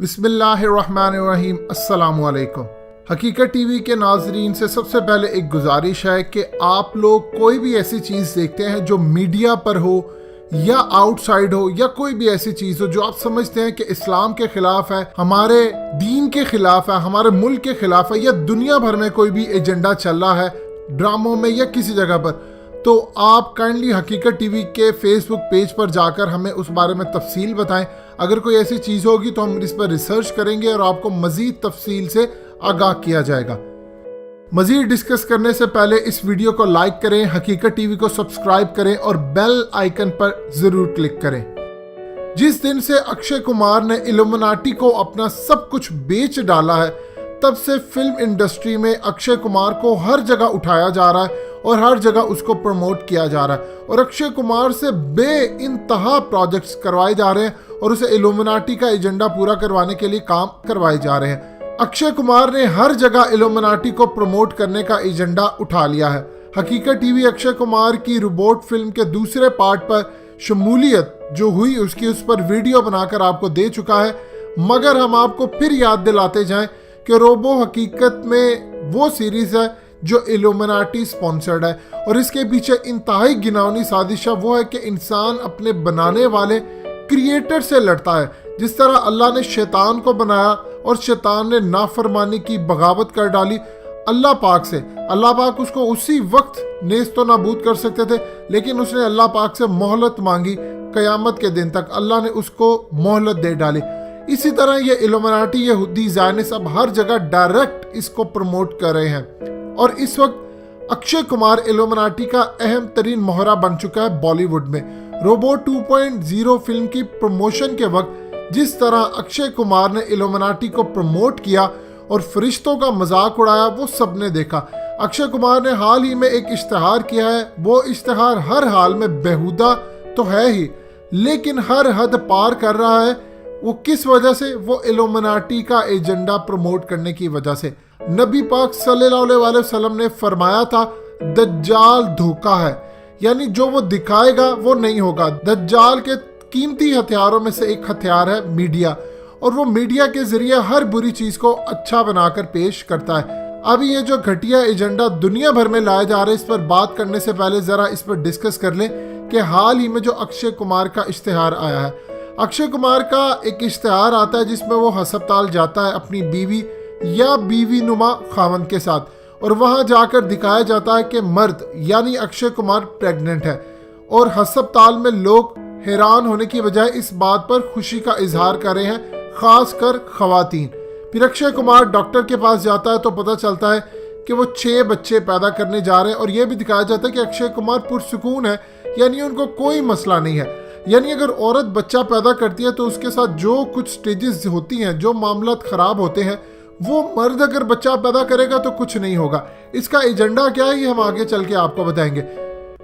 बिस्मिल्लाहिर्रहमानिर्रहीम। अस्सलामु अलैकुम। हकीकत टीवी के नाजरीन से सबसे पहले एक गुजारिश है कि आप लोग कोई भी ऐसी चीज़ देखते हैं जो मीडिया पर हो या आउटसाइड हो या कोई भी ऐसी चीज़ हो जो आप समझते हैं कि इस्लाम के खिलाफ है, हमारे दीन के खिलाफ है, हमारे मुल्क के खिलाफ है या दुनिया भर में कोई भी एजेंडा चल रहा है ड्रामों में या किसी जगह पर, तो आप काइंडली हकीकत टीवी के फेसबुक पेज पर जाकर हमें उस बारे में तफसील बताएं। अगर कोई ऐसी चीज़ होगी तो हम इस पर रिसर्च करेंगे और आपको मज़ीद तफसील से आगाह किया जाएगा। मज़ीद डिस्कस करने से पहले इस वीडियो को लाइक करें, हकीकत टीवी को सब्सक्राइब करें और बेल आइकन पर ज़रूर क्लिक करें। जिस दिन से अक्षय कुमार ने इल्यूमिनाटी को अपना सब कुछ बेच डाला है, तब से फिल्म इंडस्ट्री में अक्षय कुमार को हर जगह उठाया जा रहा है और हर जगह उसको प्रमोट किया जा रहा है और अक्षय कुमार से बेइंतहा प्रोजेक्ट्स करवाए जा रहे हैं और उसे इल्यूमिनाटी का एजेंडा पूरा करवाने के लिए काम करवाए जा रहे हैं। अक्षय कुमार ने हर जगह इल्यूमिनाटी को प्रमोट करने का एजेंडा उठा लिया है। हकीकत टीवी अक्षय कुमार की रोबोट फिल्म के दूसरे पार्ट पर शमूलियत जो हुई उसकी उस पर वीडियो बनाकर आपको दे चुका है, मगर हम आपको फिर याद दिलाते जाएं कि रोबो हकीकत में वो सीरीज है जो इल्यूमिनाटी स्पॉन्सर्ड है और इसके पीछे इंतहाई घिनौनी साजिश वो है कि इंसान अपने बनाने वाले क्रिएटर से लड़ता है। जिस तरह अल्लाह ने शैतान को बनाया और शैतान ने नाफरमानी की बगावत कर डाली अल्लाह पाक से, अल्लाह पाक उसको उसी वक्त नेस्तो नाबूद कर सकते थे, लेकिन उसने अल्लाह पाक से मोहलत मांगी। कयामत के दिन तक अल्लाह ने उसको मोहलत दे डाली। इसी तरह ये इल्यूमिनाटी यहूदी ज़ायनिस्ट अब हर जगह डायरेक्ट इसको प्रमोट कर रहे हैं और इस वक्त अक्षय कुमार इल्यूमिनाटी का अहम तरीन मोहरा बन चुका है बॉलीवुड में। रोबो 2.0 फिल्म की प्रमोशन के वक्त जिस तरह अक्षय कुमार ने इल्यूमिनाटी को प्रमोट किया और फरिश्तों का मजाक उड़ाया वो सबने देखा। अक्षय कुमार ने हाल ही में एक इश्तिहार किया है, वो इश्तिहार हर हाल में बेहुदा तो है ही, लेकिन हर हद पार कर रहा है। वो किस वजह से? वो इल्यूमिनाटी का एजेंडा प्रमोट करने की वजह से। नबी पाक सल्लल्लाहु अलैहि वसल्लम ने फरमाया था दज्जाल धोखा है, यानी जो वो दिखाएगा वो नहीं होगा। दज्जाल के कीमती हथियारों में से एक हथियार है मीडिया और वो मीडिया के जरिए हर बुरी चीज को अच्छा बनाकर पेश करता है। अभी ये जो घटिया एजेंडा दुनिया भर में लाया जा रहा है, इस पर बात करने से पहले जरा इस पर डिस्कस कर लें कि हाल ही में जो अक्षय कुमार का इश्तिहार आया है। अक्षय कुमार का एक इश्तिहार आता है जिसमें वो हस्पताल जाता है अपनी बीवी या बीवी नुमा खावंद के साथ और वहां जाकर दिखाया जाता है कि मर्द यानी अक्षय कुमार प्रेग्नेंट है और हस्पताल में लोग हैरान होने की बजाय इस बात पर खुशी का इजहार कर रहे हैं, खासकर खवातीन। फिर अक्षय कुमार डॉक्टर के पास जाता है तो पता चलता है कि वो 6 बच्चे पैदा करने जा रहे हैं और यह भी दिखाया जाता है कि अक्षय कुमार पुरसुकून है, यानी उनको कोई मसला नहीं है। यानी अगर औरत बच्चा पैदा करती है तो उसके साथ जो कुछ स्टेजेस होती हैं, जो मामलात खराब होते हैं, वो मर्द अगर बच्चा पैदा करेगा तो कुछ नहीं होगा। इसका एजेंडा क्या है ये हम आगे चल के आपको बताएंगे।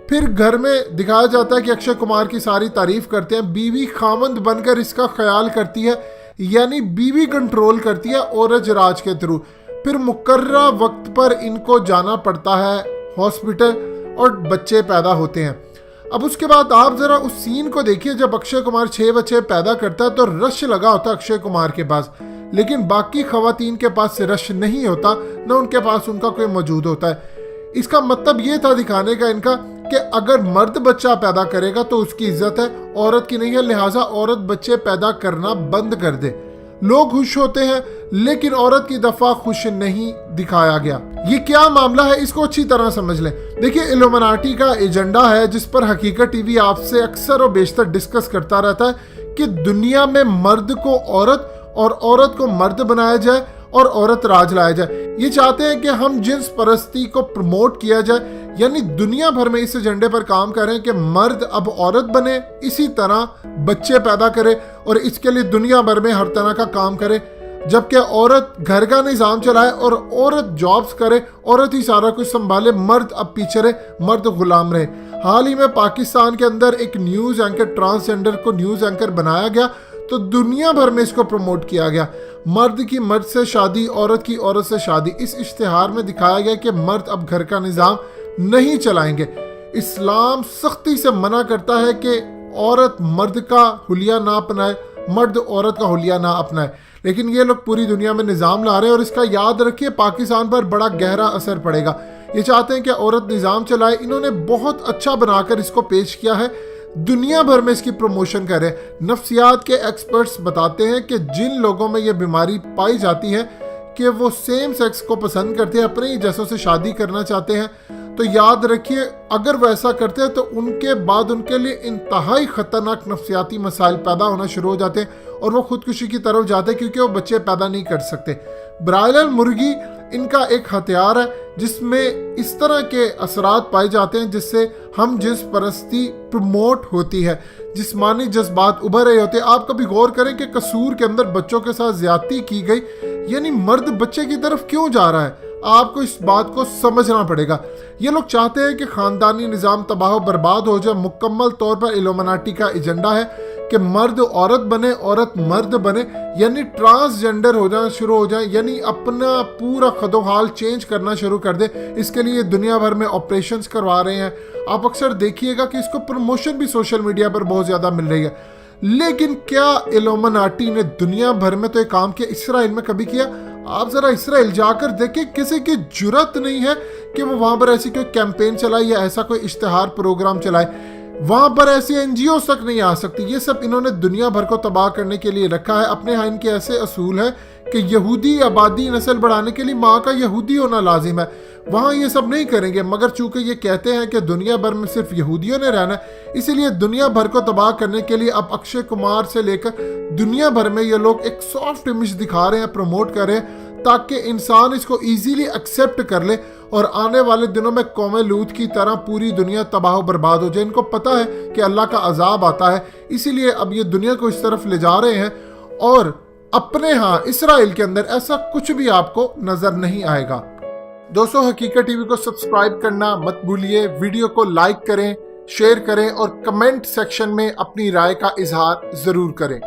फिर घर में दिखाया जाता है कि अक्षय कुमार की सारी तारीफ करते हैं, बीवी खामंद बनकर इसका ख्याल करती है, यानी बीवी कंट्रोल करती है औरत राज के थ्रू। फिर मुकर्रा वक्त पर इनको जाना पड़ता है हॉस्पिटल और बच्चे पैदा होते हैं। अब उसके बाद आप जरा उस सीन को देखिए जब अक्षय कुमार 6 बच्चे पैदा करता है तो रश लगा होता है अक्षय कुमार के पास, लेकिन बाकी खवातीन के पास से रश नहीं होता, न उनके पास उनका कोई मौजूद होता है। इसका मतलब ये था दिखाने का इनका कि अगर मर्द बच्चा पैदा करेगा तो उसकी इज्जत है, औरत की नहीं है, लिहाजा औरत बच्चे पैदा करना बंद कर दे। लोग खुश होते हैं लेकिन औरत की दफा खुश नहीं दिखाया गया। ये क्या मामला है इसको अच्छी तरह समझ लें। देखिए, इल्यूमिनाटी का एजेंडा है जिस पर हकीकत टीवी आपसे अक्सर और बेशतर डिस्कस करता रहता है कि दुनिया में मर्द को औरत और औरत को मर्द बनाया जाए और औरत राज लाया जाए। ये चाहते हैं कि हम जिन्स परस्ती को प्रमोट किया जाए, यानी दुनिया भर में इस एजेंडे पर काम कर रहे हैं कि मर्द अब औरत बने, इसी तरह बच्चे पैदा करे और इसके लिए दुनिया भर में हर तरह का काम करे, जबकि औरत घर का निज़ाम चलाए और औरत जॉब्स करे, औरत ही सारा कुछ संभाले, मर्द अब पीछे रहे, मर्द गुलाम रहे। हाल ही में पाकिस्तान के अंदर एक न्यूज़ एंकर ट्रांसजेंडर को न्यूज़ एंकर बनाया गया तो दुनिया भर में इसको प्रमोट किया गया। मर्द की मर्द से शादी, औरत की औरत से शादी। इस इश्तिहार में दिखाया गया कि मर्द अब घर का निज़ाम नहीं चलाएंगे। इस्लाम सख्ती से मना करता है कि औरत मर्द का हुलिया ना अपनाए, मर्द औरत का हुलिया ना अपनाए। लेकिन ये लोग पूरी दुनिया में निज़ाम ला रहे हैं और इसका याद रखिए पाकिस्तान पर बड़ा गहरा असर पड़ेगा। ये चाहते हैं कि औरत निज़ाम चलाए, इन्होंने बहुत अच्छा बनाकर इसको पेश किया है, दुनिया भर में इसकी प्रमोशन कर रहे हैं। नफ्सियात के एक्सपर्ट्स बताते हैं कि जिन लोगों में ये बीमारी पाई जाती है कि वो सेम सेक्स को पसंद करते हैं, अपने ही जैसों से शादी करना चाहते हैं, तो याद रखिए अगर वो ऐसा करते हैं तो उनके बाद उनके लिए इंतहाई खतरनाक नफ्सियाती मसाइल पैदा होना शुरू हो जाते हैं और वो खुदकुशी की तरफ जाते हैं क्योंकि वो बच्चे पैदा नहीं कर सकते। ब्रायलर मुर्गी इनका एक हथियार है जिसमें इस तरह के असरात पाए जाते हैं जिससे हम जिस परस्ती प्रमोट होती है, जिस्मानी जज्बात उभर रहे होते हैं। आप कभी गौर करें कि कसूर के अंदर बच्चों के साथ ज्यादती की गई, यानी मर्द बच्चे की तरफ क्यों जा रहा है, आपको इस बात को समझना पड़ेगा। ये लोग चाहते हैं कि खानदानी निज़ाम तबाह बर्बाद हो जाए। मुकम्मल तौर पर इल्यूमिनाटी का एजेंडा है कि मर्द औरत बने, औरत मर्द बने, यानी ट्रांसजेंडर हो जाए, शुरू हो जाए, यानी अपना पूरा खदोहाल चेंज करना शुरू कर दे। इसके लिए दुनिया भर में ऑपरेशंस करवा रहे हैं। आप अक्सर देखिएगा कि इसको प्रमोशन भी सोशल मीडिया पर बहुत ज़्यादा मिल रही है। लेकिन क्या इल्यूमिनाटी ने दुनिया भर में तो एक काम किया, इसराइल में कभी किया? आप जरा इसराइल जाकर देखें, किसी की जुर्रत नहीं है कि वो वहां पर ऐसी कोई कैंपेन चलाए या ऐसा कोई इश्तिहार प्रोग्राम चलाए। वहां पर ऐसी एनजीओ तक नहीं आ सकती। ये सब इन्होंने दुनिया भर को तबाह करने के लिए रखा है। अपने यहाँ इनके ऐसे असूल है कि यहूदी आबादी नस्ल बढ़ाने के लिए माँ का यहूदी होना लाजिम है। वहाँ ये सब नहीं करेंगे, मगर चूंकि ये कहते हैं कि दुनिया भर में सिर्फ यहूदियों ने रहना है, इसीलिए दुनिया भर को तबाह करने के लिए अब अक्षय कुमार से लेकर दुनिया भर में ये लोग एक सॉफ्ट इमेज दिखा रहे हैं, प्रमोट कर रहे हैं, ताकि इंसान इसको इजीली एक्सेप्ट कर ले और आने वाले दिनों में कौम लूत की तरह पूरी दुनिया तबाह बर्बाद हो जाए। इनको पता है कि अल्लाह का अजाब आता है, इसीलिए अब ये दुनिया को इस तरफ ले जा रहे हैं। और अपने यहाँ इसराइल के अंदर ऐसा कुछ भी आपको नजर नहीं आएगा। दोस्तों, हकीकत टीवी को सब्सक्राइब करना मत भूलिए, वीडियो को लाइक करें, शेयर करें और कमेंट सेक्शन में अपनी राय का इजहार जरूर करें।